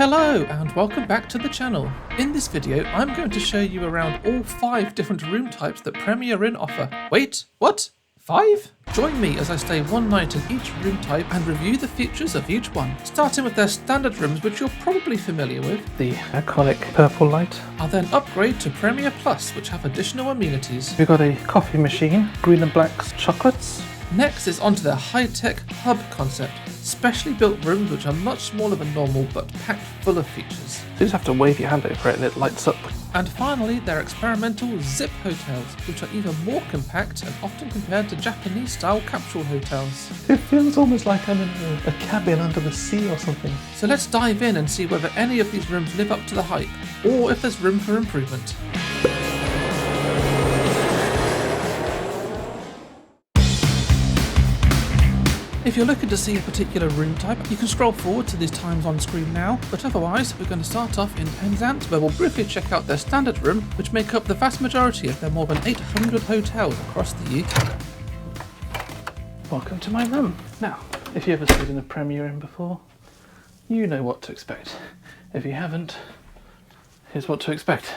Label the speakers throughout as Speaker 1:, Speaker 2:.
Speaker 1: Hello and welcome back to the channel. In this video I'm going to show you around all 5 different room types that Premier Inn offer. Wait, what? 5? Join me as I stay one night in each room type and review the features of each one, starting with their standard rooms, which you're probably familiar with.
Speaker 2: The iconic purple light.
Speaker 1: I'll then upgrade to Premier Plus, which have additional amenities.
Speaker 2: We've got a coffee machine, green and black's chocolates.
Speaker 1: Next is onto their high-tech hub concept, specially built rooms which are much smaller than normal but packed full of features.
Speaker 2: So you just have to wave your hand over it and it lights up.
Speaker 1: And finally, their experimental zip hotels, which are even more compact and often compared to Japanese-style capsule hotels.
Speaker 2: It feels almost like I'm in a cabin under the sea or something.
Speaker 1: So let's dive in and see whether any of these rooms live up to the hype, or if there's room for improvement. If you're looking to see a particular room type, you can scroll forward to these times on screen now, but otherwise we're going to start off in Penzance, where we'll briefly check out their standard room, which make up the vast majority of their more than 800 hotels across the UK.
Speaker 2: Welcome to my room. Now, if you ever stayed in a Premier Inn before, you know what to expect. If you haven't, here's what to expect.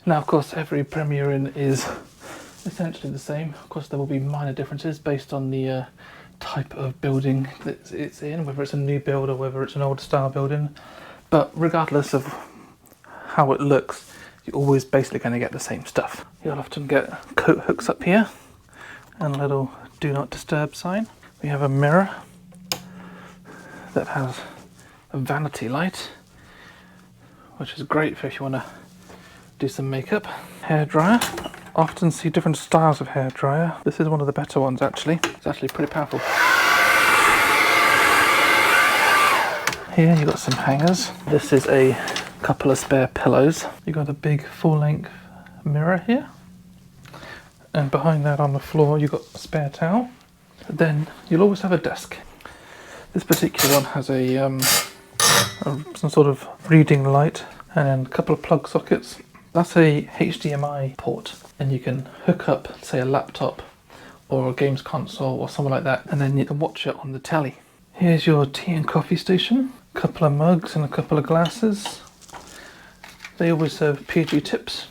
Speaker 2: Now, of course, every Premier Inn is essentially the same. Of course, there will be minor differences based on the type of building that it's in, whether it's a new build or whether it's an old style building, but regardless of how it looks, you're always basically going to get the same stuff. You'll often get coat hooks up here and a little do not disturb sign. We have a mirror that has a vanity light, which is great for if you want to do some makeup. Hairdryer. Often see different styles of hairdryer. This is one of the better ones actually. It's actually pretty powerful. Here you've got some hangers. This is a couple of spare pillows. You've got a big full-length mirror here. And behind that on the floor you've got a spare towel. Then you'll always have a desk. This particular one has some sort of reading light and then a couple of plug sockets. That's a HDMI port, and you can hook up, say, a laptop or a games console or something like that, and then you can watch it on the telly. Here's your tea and coffee station, a couple of mugs and a couple of glasses. They always serve PG tips,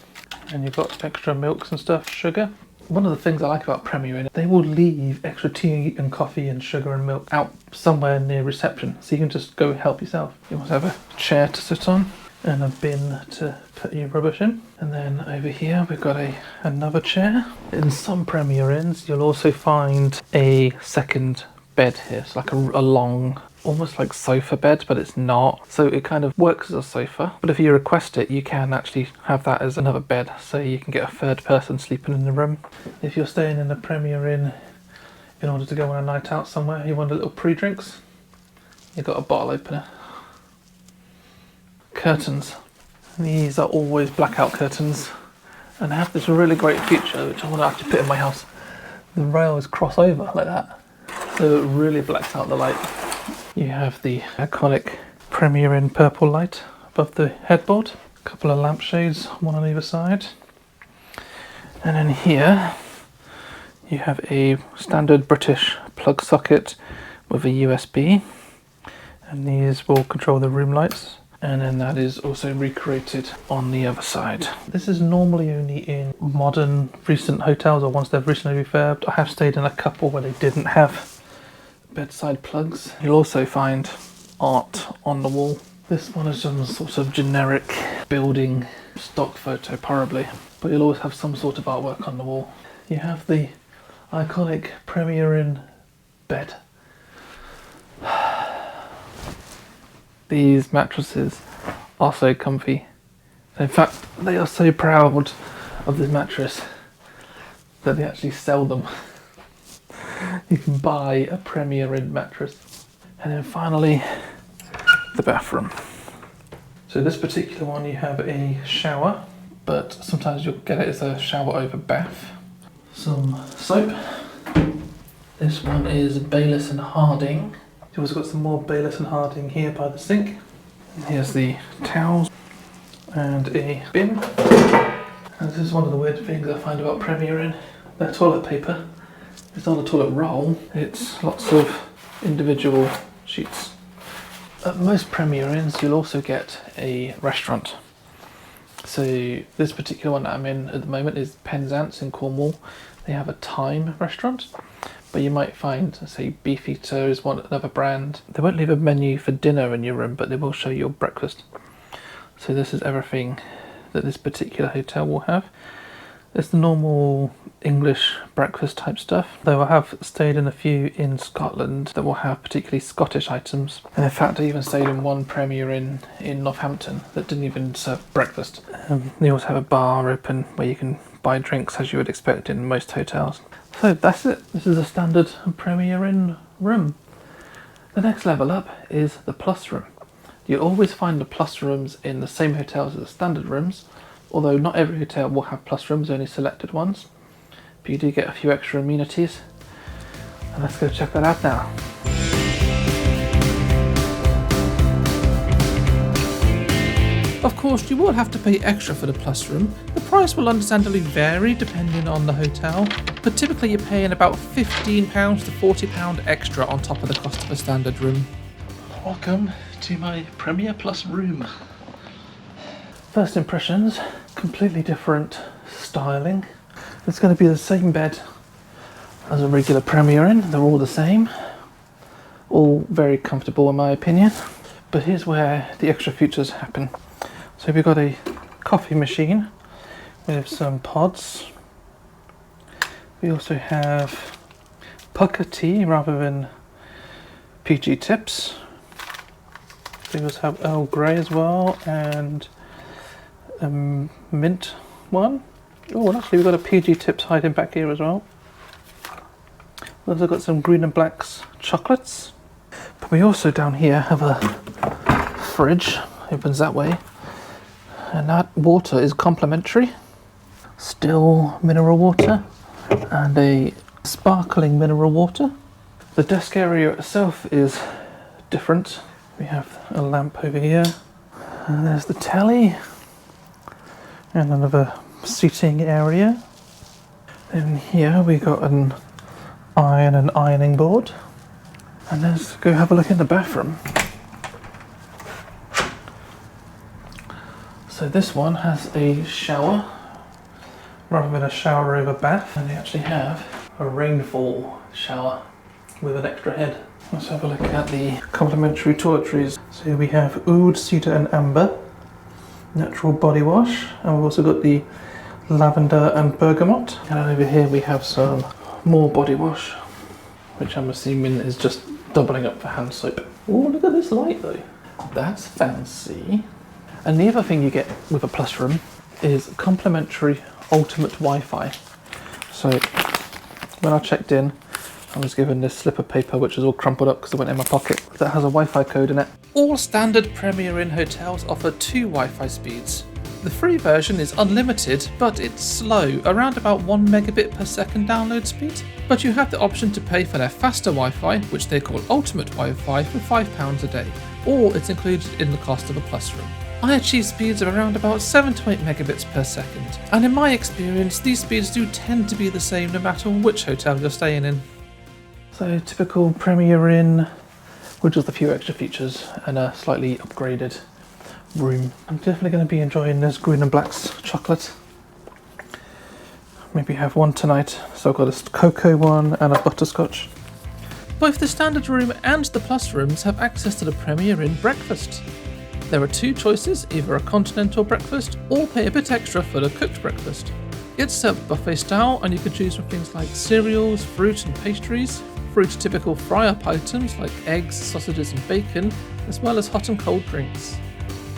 Speaker 2: and you've got extra milks and stuff, sugar. One of the things I like about Premier Inn, they will leave extra tea and coffee and sugar and milk out somewhere near reception, so you can just go help yourself. You must have a chair to sit on and a bin to put your rubbish in. And then over here we've got another chair. In some Premier Inns you'll also find a second bed here. It's like a long, almost like sofa bed, but it's not. So it kind of works as a sofa, but if you request it you can actually have that as another bed, so you can get a third person sleeping in the room. If you're staying in a Premier Inn in order to go on a night out somewhere, you want a little pre-drinks, you've got a bottle opener. Curtains. These are always blackout curtains, and they have this really great feature which I want to actually put in my house. The rails cross over like that, so it really blacks out the light. You have the iconic Premier Inn purple light above the headboard, a couple of lampshades, one on either side, and then here you have a standard British plug socket with a USB, and these will control the room lights. And then that is also recreated on the other side. This is normally only in modern recent hotels or ones they've recently refurbed. I have stayed in a couple where they didn't have bedside plugs. You'll also find art on the wall. This one is some sort of generic building stock photo probably, but you'll always have some sort of artwork on the wall. You have the iconic Premier Inn bed. These mattresses are so comfy. In fact, they are so proud of this mattress that they actually sell them. You can buy a Premier Inn mattress. And then finally, the bathroom. So this particular one you have a shower, but sometimes you'll get it as a shower over bath. Some soap. This one is Bayliss and Harding. You've also got some more Bayliss and Harding here by the sink. And here's the towels and a bin. And this is one of the weird things I find about Premier Inn. Their toilet paper, it's not a toilet roll, it's lots of individual sheets At most Premier Inns, you'll also get a restaurant. So this particular one that I'm in at the moment is Penzance in Cornwall. They have a Thyme restaurant, but you might find, say, Beefeater is another brand. They won't leave a menu for dinner in your room, but they will show you your breakfast. So this is everything that this particular hotel will have. It's the normal English breakfast type stuff, though I have stayed in a few in Scotland that will have particularly Scottish items. And in fact, I even stayed in one Premier Inn in Northampton that didn't even serve breakfast. They also have a bar open where you can buy drinks as you would expect in most hotels. So that's it. This is a standard Premier Inn room. The next level up is the Plus room. You'll always find the Plus rooms in the same hotels as the standard rooms, although not every hotel will have Plus rooms, only selected ones. But you do get a few extra amenities. And let's go check that out now.
Speaker 1: Of course, you will have to pay extra for the Plus room. The price will understandably vary depending on the hotel, but typically you're paying about £15 to £40 extra on top of the cost of a standard room.
Speaker 2: Welcome to my Premier Plus room. First impressions, completely different styling. It's going to be the same bed as a regular Premier Inn. They're all the same. All very comfortable in my opinion. But here's where the extra features happen. So we've got a coffee machine with some pods. We also have pucker tea rather than PG tips. We also have Earl Grey as well, and a mint one. Oh, and actually we've got a PG tips hiding back here as well. We've also got some green and blacks chocolates. But we also down here have a fridge, opens that way. And that water is complimentary. Still mineral water and a sparkling mineral water. The desk area itself is different. We have a lamp over here. And there's the telly. And another seating area. And here we got an ironing board. And let's go have a look in the bathroom. So this one has a shower rather than a shower over bath, and they actually have a rainfall shower with an extra head. Let's have a look at the complimentary toiletries. So we have oud, cedar and amber natural body wash, and we've also got the lavender and bergamot. And over here we have some more body wash, which I'm assuming is just doubling up for hand soap. Oh, look at this light though. That's fancy. And the other thing you get with a Plus room is complimentary ultimate Wi-Fi. So when I checked in, I was given this slip of paper which is all crumpled up because it went in my pocket, that has a Wi-Fi code in it.
Speaker 1: All standard Premier Inn hotels offer 2 Wi-Fi speeds. The free version is unlimited, but it's slow, around about 1 megabit per second download speed. But you have the option to pay for their faster Wi-Fi, which they call Ultimate Wi-Fi, for £5 a day, or it's included in the cost of a Plus room. I achieve speeds of around about 7 to 8 megabits per second, and in my experience these speeds do tend to be the same no matter which hotel you're staying in.
Speaker 2: So typical Premier Inn, with just a few extra features and a slightly upgraded room. I'm definitely going to be enjoying this green and blacks chocolate. Maybe have one tonight. So I've got a cocoa one and a butterscotch.
Speaker 1: Both the standard room and the Plus rooms have access to the Premier Inn breakfast. There are 2 choices, either a continental breakfast or pay a bit extra for the cooked breakfast. It's served buffet style and you can choose from things like cereals, fruit and pastries, through to typical fry-up items like eggs, sausages and bacon, as well as hot and cold drinks.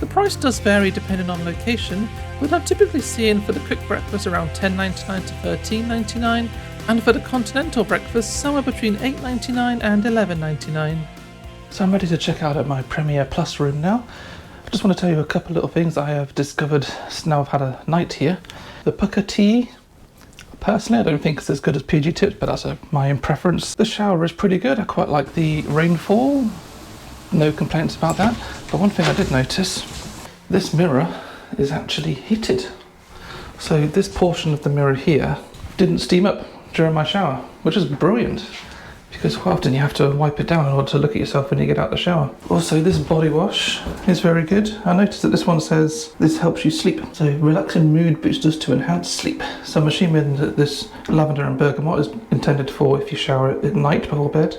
Speaker 1: The price does vary depending on location, but I'm typically seeing for the cooked breakfast around $10.99 to $13.99, and for the continental breakfast somewhere between $8.99 and $11.99.
Speaker 2: So I'm ready to check out at my Premier Plus room now. I just want to tell you a couple little things I have discovered now I've had a night here. The pucker tea, personally I don't think it's as good as PG tips, but that's my preference. The shower is pretty good, I quite like the rainfall, no complaints about that. But one thing I did notice, this mirror is actually heated. So this portion of the mirror here didn't steam up during my shower, which is brilliant. because quite often you have to wipe it down in order to look at yourself when you get out of the shower. Also, this body wash is very good. I noticed that this one says this helps you sleep. So relaxing mood boosters to enhance sleep. So I'm assuming that this lavender and bergamot is intended for if you shower at night before bed,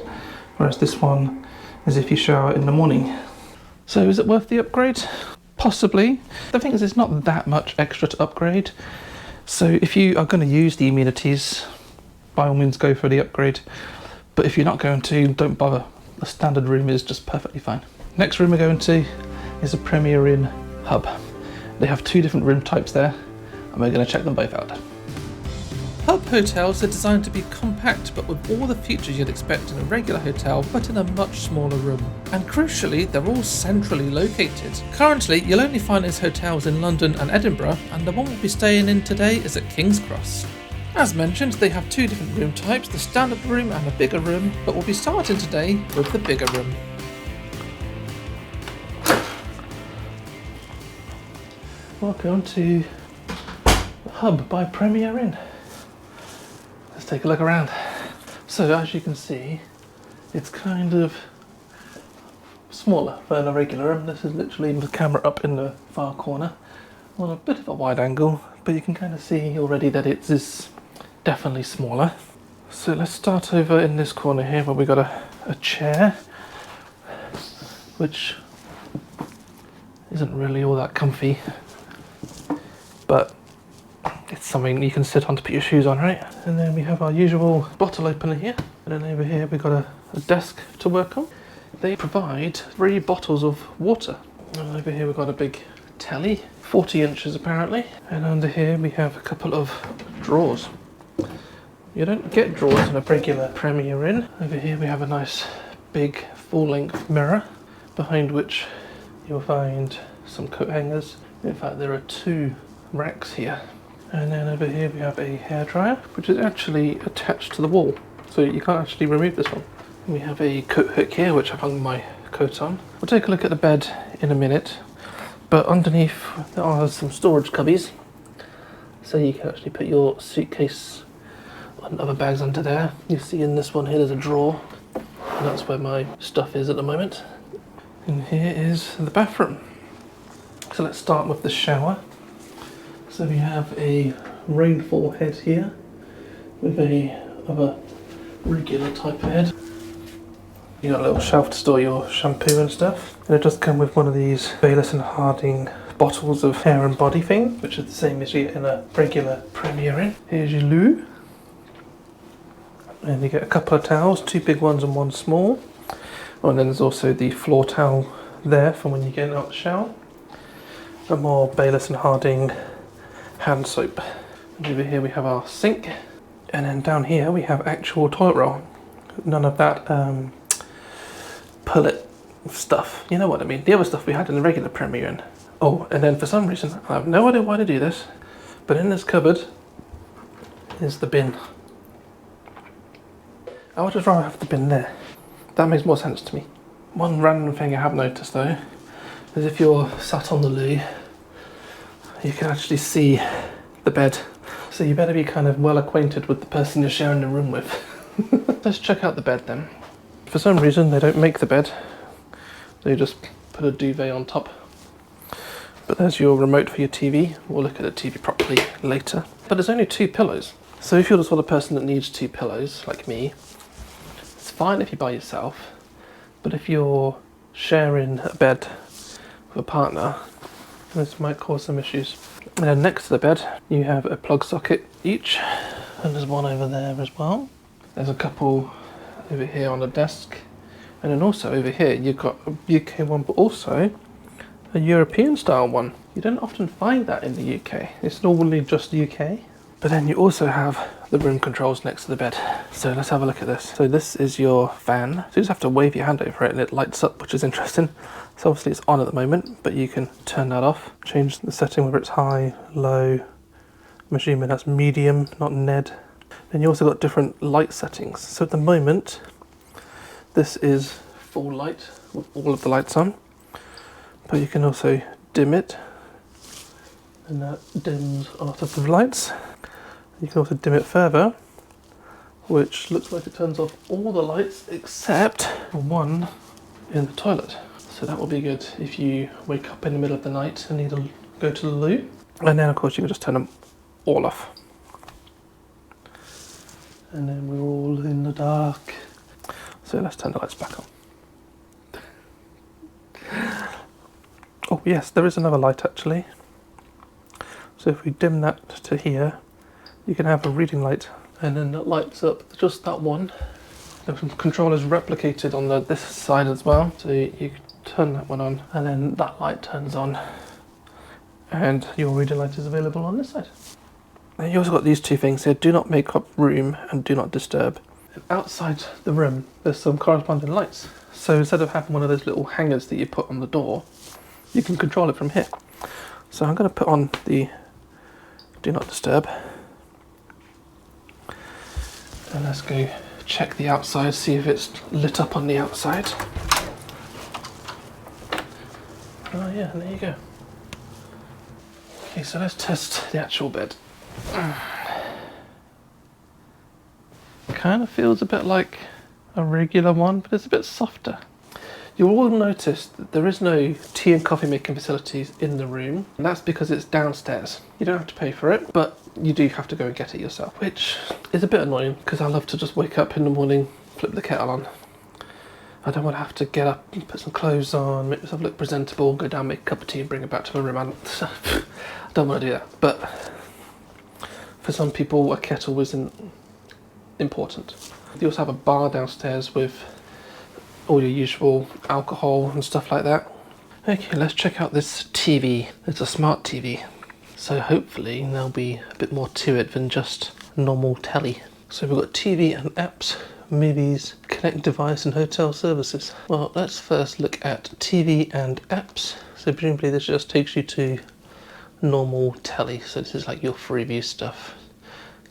Speaker 2: whereas this one is if you shower in the morning. So is it worth the upgrade? Possibly. The thing is, it's not that much extra to upgrade. So if you are going to use the amenities, by all means go for the upgrade. But if you're not going to, don't bother. The standard room is just perfectly fine. Next room we're going to is a Premier Inn hub. They have 2 different room types there, and we're going to check them both out.
Speaker 1: Hub hotels are designed to be compact but with all the features you'd expect in a regular hotel but in a much smaller room. And crucially, they're all centrally located. Currently, you'll only find these hotels in London and Edinburgh, and the one we'll be staying in today is at King's Cross. As mentioned, they have 2 different room types, the standard room and a bigger room, but we'll be starting today with the bigger room.
Speaker 2: Welcome to the hub by Premier Inn. Let's take a look around. So as you can see, it's kind of smaller than a regular room. This is literally the camera up in the far corner on a bit of a wide angle, but you can kind of see already that it is definitely smaller. So let's start over in this corner here where we got a chair, which isn't really all that comfy, but it's something you can sit on to put your shoes on, right? And then we have our usual bottle opener here, and then over here we've got a desk to work on. They provide 3 bottles of water. And over here we've got a big telly, 40 inches apparently, and under here we have a couple of drawers. You don't get drawers in a regular Premier Inn. Over here we have a nice big full-length mirror, behind which you'll find some coat hangers. In fact, there are 2 racks here. And then over here we have a hairdryer, which is actually attached to the wall, so you can't actually remove this one. And we have a coat hook here, which I've hung my coat on. We'll take a look at the bed in a minute, but underneath there are some storage cubbies, so you can actually put your suitcase and other bags under there. You see in this one here there's a drawer, and that's where my stuff is at the moment. And here is the bathroom. So let's start with the shower. So we have a rainfall head here with a regular type of head. You got a little shelf to store your shampoo and stuff. And it does come with one of these Bayliss and Harding bottles of hair and body thing, which is the same as you get in a regular Premier Inn. Here's your loo. And you get a couple of towels, 2 big ones and 1 small. Oh, and then there's also the floor towel there for when you get out the shower. And more Bayliss and Harding hand soap. And over here we have our sink. And then down here we have actual toilet roll. None of that pullet stuff. You know what I mean? The other stuff we had in the regular Premier Inn. Oh, and then for some reason, I have no idea why to do this, but in this cupboard is the bin. I would just rather have the bin there. That makes more sense to me. One random thing I have noticed though, is if you're sat on the loo, you can actually see the bed. So you better be kind of well acquainted with the person you're sharing the room with. Let's check out the bed then. For some reason they don't make the bed. They just put a duvet on top. But there's your remote for your TV. We'll look at the TV properly later. But there's only 2 pillows. So if you're the sort of person that needs 2 pillows, like me, it's fine if you're by yourself. But if you're sharing a bed with a partner, this might cause some issues. And then next to the bed, you have a plug socket each. And there's one over there as well. There's a couple over here on the desk. And then also over here, you've got a UK one, but also a European style one. You don't often find that in the UK. It's normally just UK. But then you also have the room controls next to the bed. So let's have a look at this. So this is your fan. So you just have to wave your hand over it and it lights up, which is interesting. So obviously it's on at the moment, but you can turn that off. Change the setting, whether it's high, low. I'm assuming that's medium, not Ned. Then you also got different light settings. So at the moment, this is full light with all of the lights on. But you can also dim it. And that dims a lot of the lights. You can also dim it further, which looks like it turns off all the lights except one in the toilet. So that will be good if you wake up in the middle of the night and need to go to the loo. And then of course you can just turn them all off. And then we're all in the dark. So let's turn the lights back on. Oh yes, there is another light actually. So if we dim that to here, you can have a reading light, and then that lights up just that one. The control is replicated on this side as well, so you turn that one on, and then that light turns on, and your reading light is available on this side. And you also got these two things here: do not make up room and do not disturb. And outside the room, there's some corresponding lights. So instead of having one of those little hangers that you put on the door, you can control it from here. So I'm going to put on the do not disturb. And let's go check the outside, see if it's lit up on the outside. Oh yeah, there you go. Okay, so let's test the actual bed. Kind of feels a bit like a regular one, but it's a bit softer. You'll all notice that there is no tea and coffee making facilities in the room, and that's because it's downstairs. You don't have to pay for it, but you do have to go and get it yourself, which is a bit annoying because I love to just wake up in the morning, flip the kettle on. I don't want to have to get up and put some clothes on, make myself look presentable, go down, make a cup of tea and bring it back to my room. I don't want to do that, but for some people a kettle isn't important. You also have a bar downstairs with all your usual alcohol and stuff like that. Okay, let's check out this TV. It's a smart TV, so hopefully there'll be a bit more to it than just normal telly. So we've got TV and apps, movies, connect device and hotel services. Well, let's first look at TV and apps. So presumably this just takes you to normal telly. So this is like your Freeview stuff.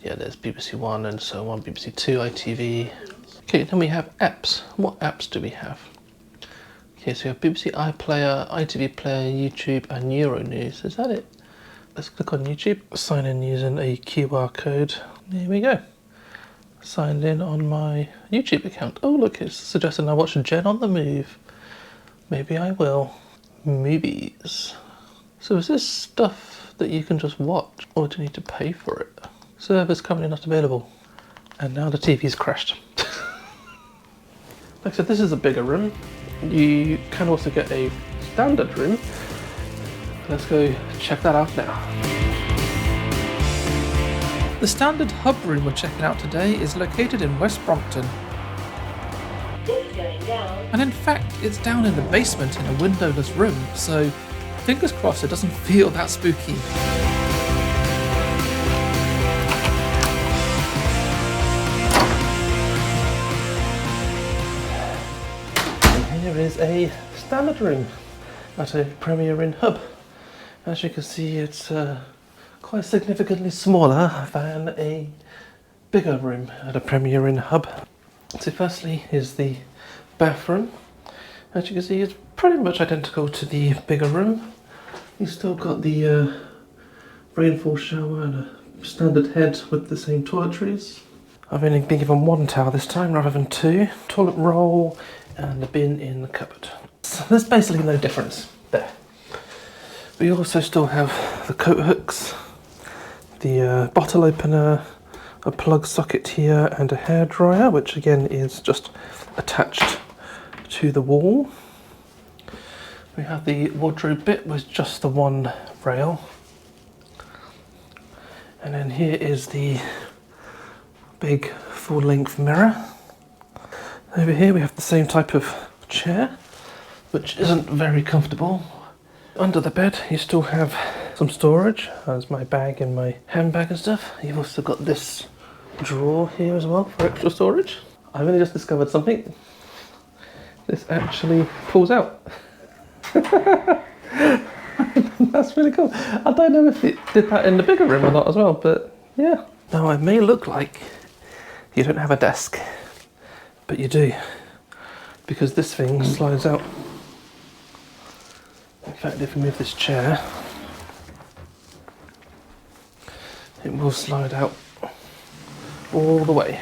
Speaker 2: Yeah, there's BBC One and so on, BBC Two, ITV. Okay, then we have apps. What apps do we have? Okay, so we have BBC iPlayer, ITV Player, YouTube and Euronews. Is that it? Let's click on YouTube. Sign in using a QR code. There we go. Signed in on my YouTube account. Oh look, it's suggesting I watch Jen on the Move. Maybe I will. Movies. So is this stuff that you can just watch, or do you need to pay for it? Service currently not available. And now the TV's crashed. Like I said, this is a bigger room. You can also get a standard room. Let's go check that out now.
Speaker 1: The standard hub room we're checking out today is located in West Brompton. And in fact, it's down in the basement in a windowless room, so fingers crossed it doesn't feel that spooky.
Speaker 2: Here is a standard room at a Premier Inn hub. As you can see, it's quite significantly smaller than a bigger room at a Premier Inn hub. So firstly is the bathroom. As you can see, it's pretty much identical to the bigger room. You've still got the rainfall shower and a standard head with the same toiletries. I've only been given one towel this time rather than two. Toilet roll and the bin in the cupboard. So there's basically no difference there. We also still have the coat hooks, the bottle opener, a plug socket here and a hairdryer, which again is just attached to the wall. We have the wardrobe bit with just the one rail. And then here is the big full-length mirror. Over here we have the same type of chair, which isn't very comfortable. Under the bed you still have some storage. There's my bag and my handbag and stuff. You've also got this drawer here as well for extra storage. I've only just discovered something. This actually pulls out. That's really cool. I don't know if it did that in the bigger room or not as well, but yeah. Now it may look like you don't have a desk, but you do, because this thing slides out. In fact, if we move this chair, it will slide out all the way.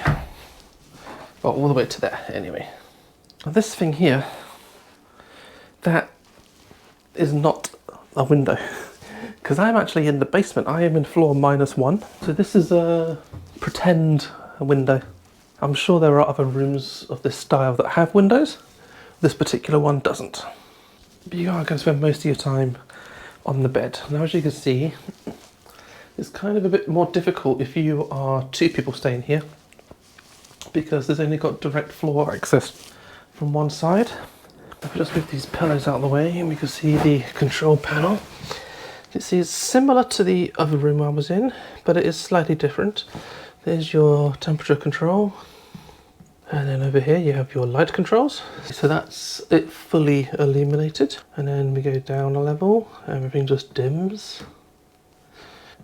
Speaker 2: Well, all the way to there, anyway. Now this thing here, that is not a window. Because I'm actually in the basement. I am in floor -1. So this is a pretend window. I'm sure there are other rooms of this style that have windows. This particular one doesn't. But you are going to spend most of your time on the bed. Now, as you can see, it's kind of a bit more difficult if you are 2 people staying here, because there's only got direct floor access from one side. If I just move these pillows out of the way and we can see the control panel. You see it's similar to the other room I was in, but it is slightly different. There's your temperature control. And then over here you have your light controls. So that's it fully illuminated. And then we go down a level, everything just dims.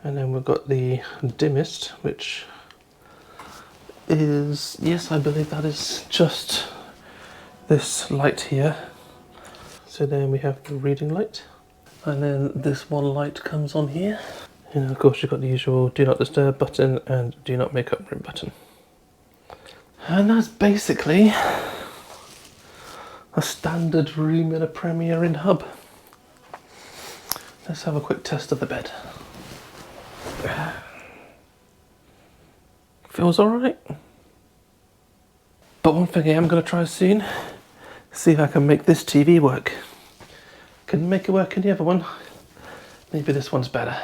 Speaker 2: And then we've got the dimmest, which is, yes, I believe that is just this light here. So then we have the reading light. And then this one light comes on here. And of course you've got the usual do not disturb button and do not make up room button. And that's basically a standard room in a Premier Inn hub. Let's have a quick test of the bed. Feels alright. But one thing I am going to try soon, see if I can make this TV work. Couldn't make it work in the other one. Maybe this one's better.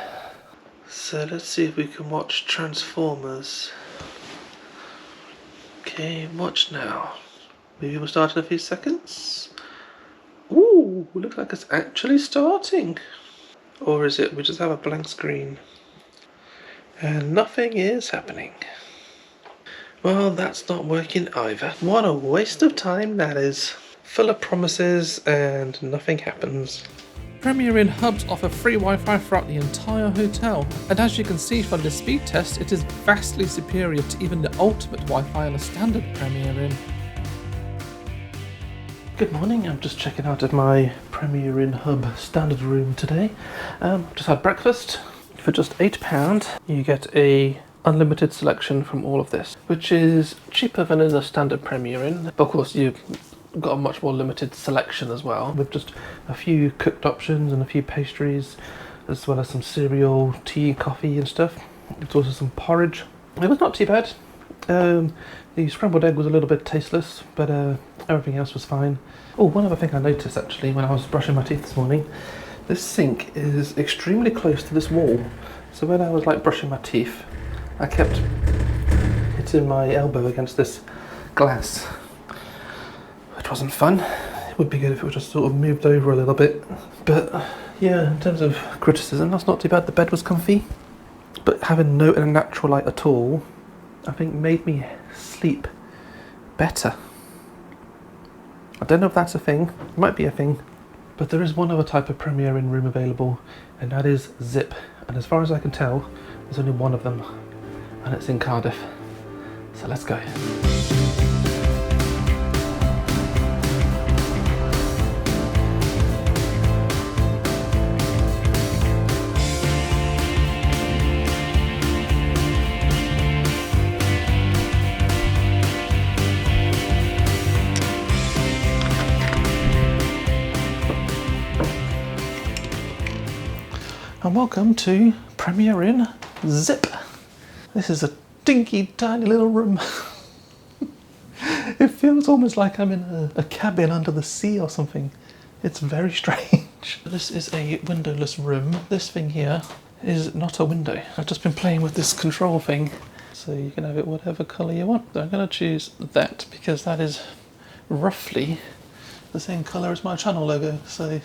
Speaker 2: So let's see if we can watch Transformers. Okay, watch now. Maybe we'll start in a few seconds. Ooh, looks like it's actually starting. Or is it we just have a blank screen and nothing is happening? Well, that's not working either. What a waste of time that is. Full of promises and nothing happens.
Speaker 1: Premier Inn hubs offer free Wi-Fi throughout the entire hotel, and as you can see from the speed test, it is vastly superior to even the ultimate Wi-Fi on a standard Premier Inn.
Speaker 2: Good morning, I'm just checking out of my Premier Inn hub standard room today. Just had breakfast. For just £8 you get a unlimited selection from all of this, which is cheaper than in a standard Premier Inn, but of course you've got a much more limited selection as well, with just a few cooked options and a few pastries, as well as some cereal, tea, coffee and stuff. There's also some porridge. It was not too bad. The scrambled egg was a little bit tasteless, but everything else was fine. Oh, one other thing I noticed actually when I was brushing my teeth this morning, this sink is extremely close to this wall. So when I was like brushing my teeth, I kept hitting my elbow against this glass, which wasn't fun. It would be good if it was just sort of moved over a little bit. But yeah, in terms of criticism, that's not too bad. The bed was comfy, but having no natural light at all, I think made me sleep better. I don't know if that's a thing. It might be a thing. But there is one other type of Premier Inn room available, and that is Zip. And as far as I can tell, there's only one of them, and it's in Cardiff. So let's go. And welcome to Premier Inn Zip. This is a dinky tiny little room. It feels almost like I'm in a cabin under the sea or something. It's very strange. This is a windowless room. This thing here is not a window. I've just been playing with this control thing, so you can have it whatever colour you want. So I'm going to choose that because that is roughly the same colour as my channel logo, so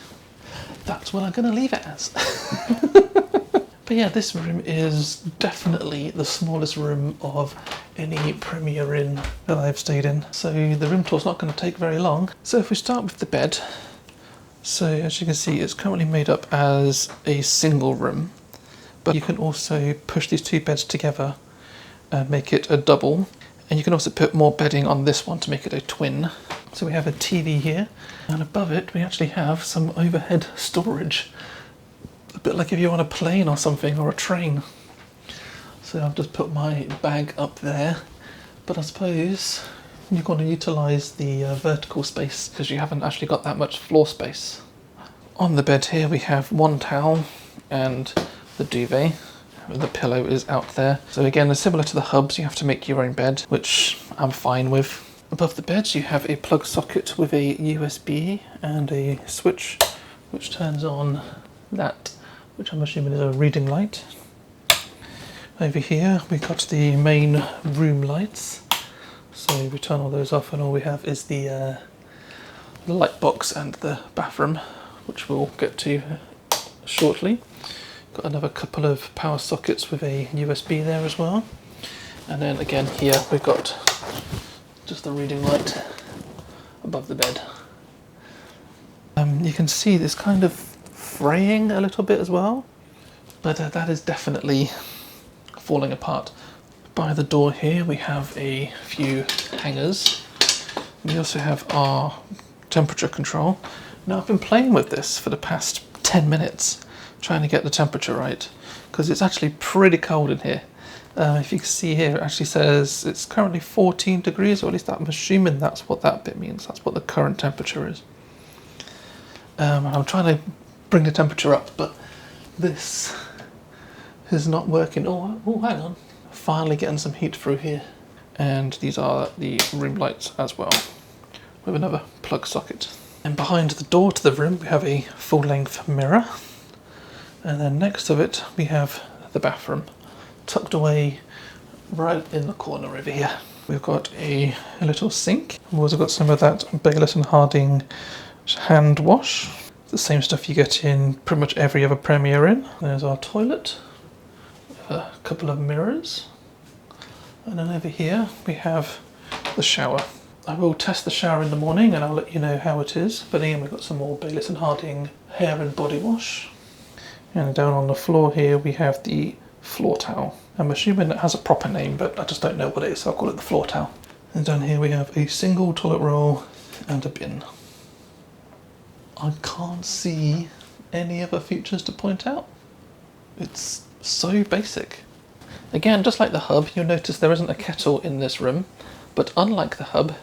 Speaker 2: that's what I'm going to leave it as. But yeah, this room is definitely the smallest room of any Premier Inn that I've stayed in. So the room tour's not going to take very long. So if we start with the bed, so as you can see, it's currently made up as a single room, but you can also push these two beds together and make it a double. And you can also put more bedding on this one to make it a twin. So we have a TV here, and above it we actually have some overhead storage. A bit like if you're on a plane or something, or a train. So I've just put my bag up there, but I suppose You've got to utilise the vertical space because you haven't actually got that much floor space. On the bed here we have one towel and the duvet. The pillow is out there. So again, similar to the hubs, you have to make your own bed, which I'm fine with. Above the bed you have a plug socket with a USB and a switch which turns on that, which I'm assuming is a reading light. Over here we got the main room lights. So we turn all those off and all we have is the light box and the bathroom, which we'll get to shortly. Got another couple of power sockets with a USB there as well. And then again here we've got just the reading light above the bed. You can see this kind of fraying a little bit as well, but that is definitely falling apart. By the door here we have a few hangers. We also have our temperature control. Now I've been playing with this for the past 10 minutes trying to get the temperature right because it's actually pretty cold in here. If you can see here, it actually says it's currently 14 degrees, or at least I'm assuming that's what that bit means. That's what the current temperature is. I'm trying to bring the temperature up, but this is not working. Oh, hang on. Finally getting some heat through here. And these are the room lights as well, with another plug socket. And behind the door to the room, we have a full-length mirror. And then next to it, we have the bathroom, tucked away right in the corner over here. We've got a little sink. We've also got some of that Bayliss and Harding hand wash. The same stuff you get in pretty much every other Premier Inn. There's our toilet, a couple of mirrors. And then over here, we have the shower. I will test the shower in the morning and I'll let you know how it is. But again, we've got some more Bayliss and Harding hair and body wash. And down on the floor here, we have the floor towel. I'm assuming it has a proper name, but I just don't know what it is, so I'll call it the floor towel. And down here we have a single toilet roll and a bin. I can't see any other features to point out. It's so basic. Again, just like the hub, you'll notice there isn't a kettle in this room, but unlike the hub,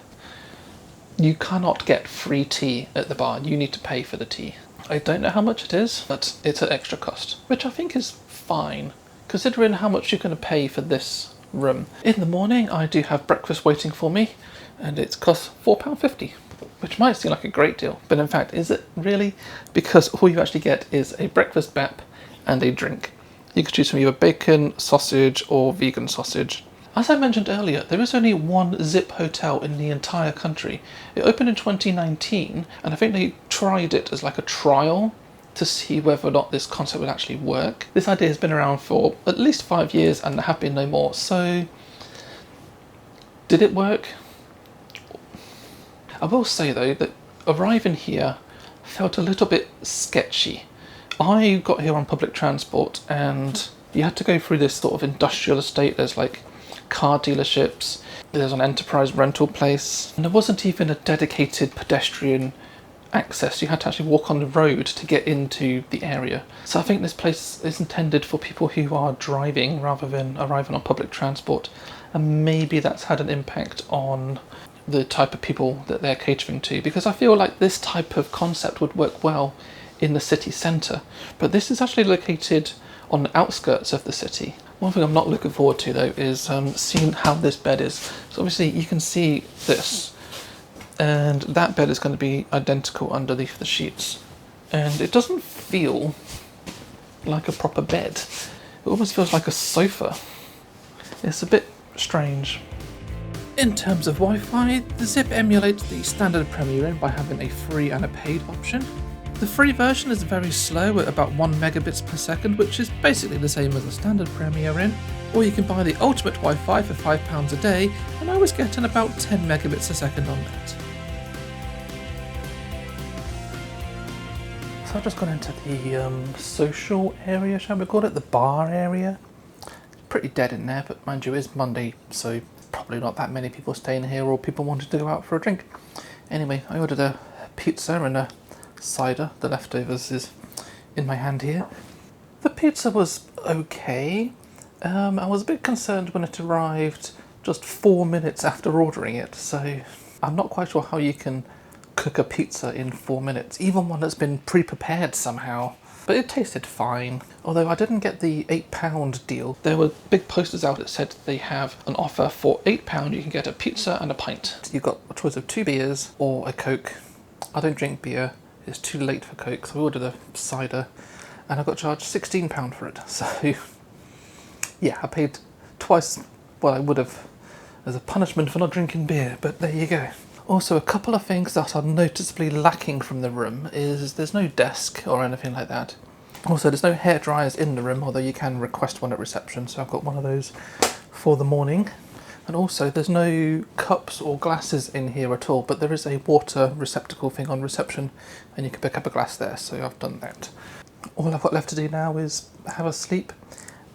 Speaker 2: you cannot get free tea at the bar. You need to pay for the tea. I don't know how much it is, but it's an extra cost, which I think is fine, considering how much you're going to pay for this room. In the morning, I do have breakfast waiting for me, and it costs £4.50, which might seem like a great deal, but in fact, is it really? Because all you actually get is a breakfast bap and a drink. You can choose from either bacon, sausage, or vegan sausage. As I mentioned earlier, there is only one Zip hotel in the entire country. It opened in 2019, and I think they tried it as like a trial to see whether or not this concept would actually work. This idea has been around for at least 5 years, and there have been no more. So, did it work? I will say though that arriving here felt a little bit sketchy. I got here on public transport, and you had to go through this sort of industrial estate. There's like car dealerships, there's an enterprise rental place, and there wasn't even a dedicated pedestrian access. You had to actually walk on the road to get into the area. So I think this place is intended for people who are driving rather than arriving on public transport, and maybe that's had an impact on the type of people that they're catering to, because I feel like this type of concept would work well in the city centre, but this is actually located on the outskirts of the city. One thing I'm not looking forward to though is seeing how this bed is. So obviously you can see this, and that bed is going to be identical underneath the sheets, and it doesn't feel like a proper bed. It almost feels like a sofa. It's a bit strange.
Speaker 1: In terms of Wi-Fi, the Zip emulates the standard Premier Inn by having a free and a paid option. The free version is very slow at about 1 megabits per second, which is basically the same as the standard Premier Inn, or you can buy the ultimate Wi-Fi for £5 a day, and I was getting about 10 megabits a second on that.
Speaker 2: So I've just gone into the social area, shall we call it, the bar area. It's pretty dead in there, but mind you, it's Monday, so probably not that many people staying here or people wanting to go out for a drink. Anyway, I ordered a pizza and a cider. The leftovers is in my hand here. The pizza was okay. I was a bit concerned when it arrived just 4 minutes after ordering it, so I'm not quite sure how you can cook a pizza in 4 minutes, even one that's been pre-prepared somehow. But it tasted fine, although I didn't get the £8 deal. There were big posters out that said they have an offer for £8 you can get a pizza and a pint. You've got a choice of 2 beers or a Coke. I don't drink beer, it's too late for Coke, so I ordered a cider and I got charged £16 for it. So yeah, I paid twice what I would have as a punishment for not drinking beer, but there you go. Also, a couple of things that are noticeably lacking from the room is there's no desk or anything like that. Also, there's no hair dryers in the room, although you can request one at reception, so I've got one of those for the morning. And also, there's no cups or glasses in here at all, but there is a water receptacle thing on reception, and you can pick up a glass there, so I've done that. All I've got left to do now is have a sleep,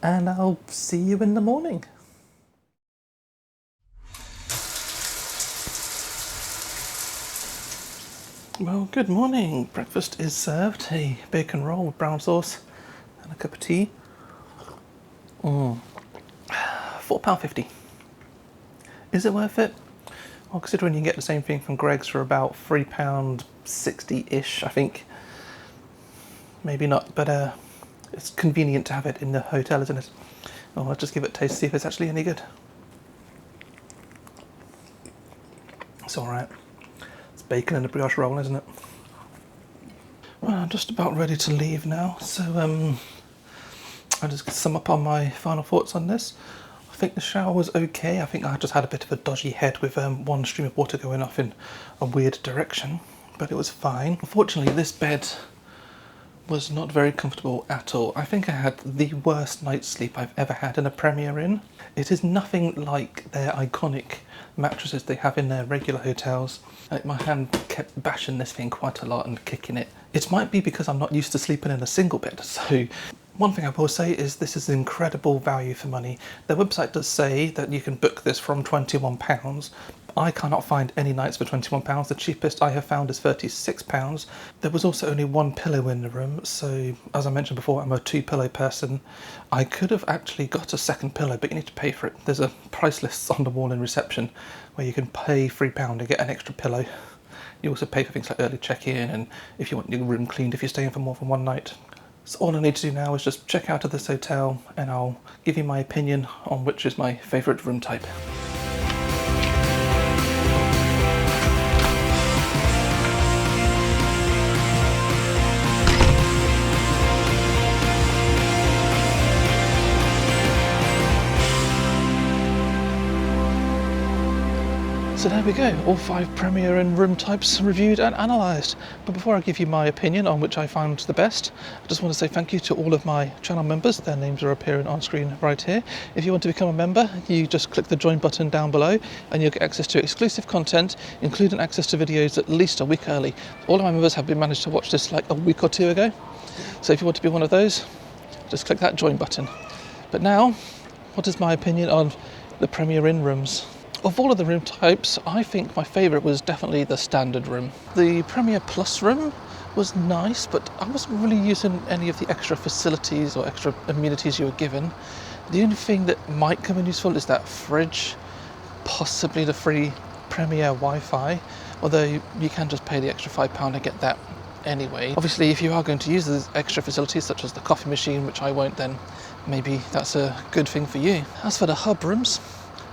Speaker 2: and I'll see you in the morning. Well, good morning. Breakfast is served. A bacon roll with brown sauce and a cup of tea. £4.50. Is it worth it? Well, considering you can get the same thing from Greggs for about £3.60-ish, I think. Maybe not, but it's convenient to have it in the hotel, isn't it? Well, I'll just give it a taste, see if it's actually any good. It's alright. Bacon and a brioche roll, isn't it? Well, I'm just about ready to leave now, so I'll just sum up on my final thoughts on this. I think the shower was okay. I think I just had a bit of a dodgy head with one stream of water going off in a weird direction, but it was fine. Unfortunately, this bed was not very comfortable at all. I think I had the worst night's sleep I've ever had in a Premier Inn. It is nothing like their iconic mattresses they have in their regular hotels. Like, my hand kept bashing this thing quite a lot and kicking it. It might be because I'm not used to sleeping in a single bed, so one thing I will say is this is incredible value for money. Their website does say that you can book this from £21. I cannot find any nights for £21. The cheapest I have found is £36. There was also only one pillow in the room, so as I mentioned before, I'm a 2-pillow person. I could have actually got a second pillow, but you need to pay for it. There's a price list on the wall in reception where you can pay £3 to get an extra pillow. You also pay for things like early check-in and if you want your room cleaned if you're staying for more than one night. So all I need to do now is just check out of this hotel and I'll give you my opinion on which is my favourite room type. So there we go, all 5 Premier Inn room types reviewed and analysed. But before I give you my opinion on which I found the best, I just want to say thank you to all of my channel members. Their names are appearing on screen right here. If you want to become a member, you just click the join button down below and you'll get access to exclusive content, including access to videos at least a week early. All of my members have been managed to watch this like a week or 2 ago. So if you want to be one of those, just click that join button. But now, what is my opinion on the Premier Inn rooms? Of all of the room types, I think my favourite was definitely the standard room. The Premier Plus room was nice, but I wasn't really using any of the extra facilities or extra amenities you were given. The only thing that might come in useful is that fridge, possibly the free Premier Wi-Fi, although you can just pay the extra £5 to get that anyway. Obviously, if you are going to use the extra facilities such as the coffee machine, which I won't, then maybe that's a good thing for you. As for the hub rooms,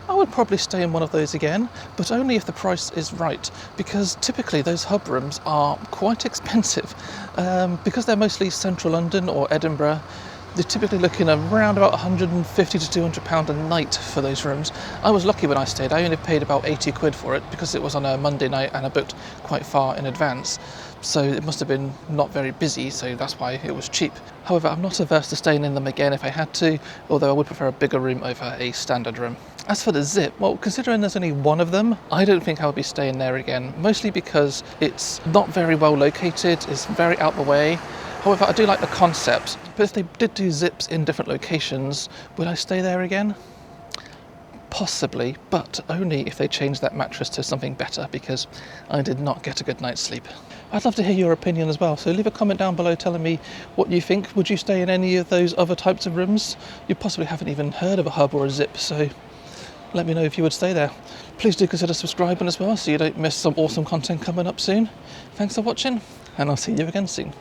Speaker 2: I would probably stay in one of those again, but only if the price is right, because typically those hub rooms are quite expensive. Because they're mostly central London or Edinburgh, they're typically looking around about £150 to £200 a night for those rooms. I was lucky when I stayed. I only paid about 80 quid for it because it was on a Monday night and I booked quite far in advance. So it must have been not very busy, so that's why it was cheap. However, I'm not averse to staying in them again if I had to, although I would prefer a bigger room over a standard room. As for the Zip, well, considering there's only one of them, I don't think I would be staying there again, mostly because it's not very well located, it's very out the way. However, I do like the concept, but if they did do Zips in different locations, would I stay there again? Possibly, but only if they changed that mattress to something better, because I did not get a good night's sleep. I'd love to hear your opinion as well, so leave a comment down below telling me what you think. Would you stay in any of those other types of rooms? You possibly haven't even heard of a hub or a Zip, so let me know if you would stay there. Please do consider subscribing as well so you don't miss some awesome content coming up soon. Thanks for watching, and I'll see you again soon.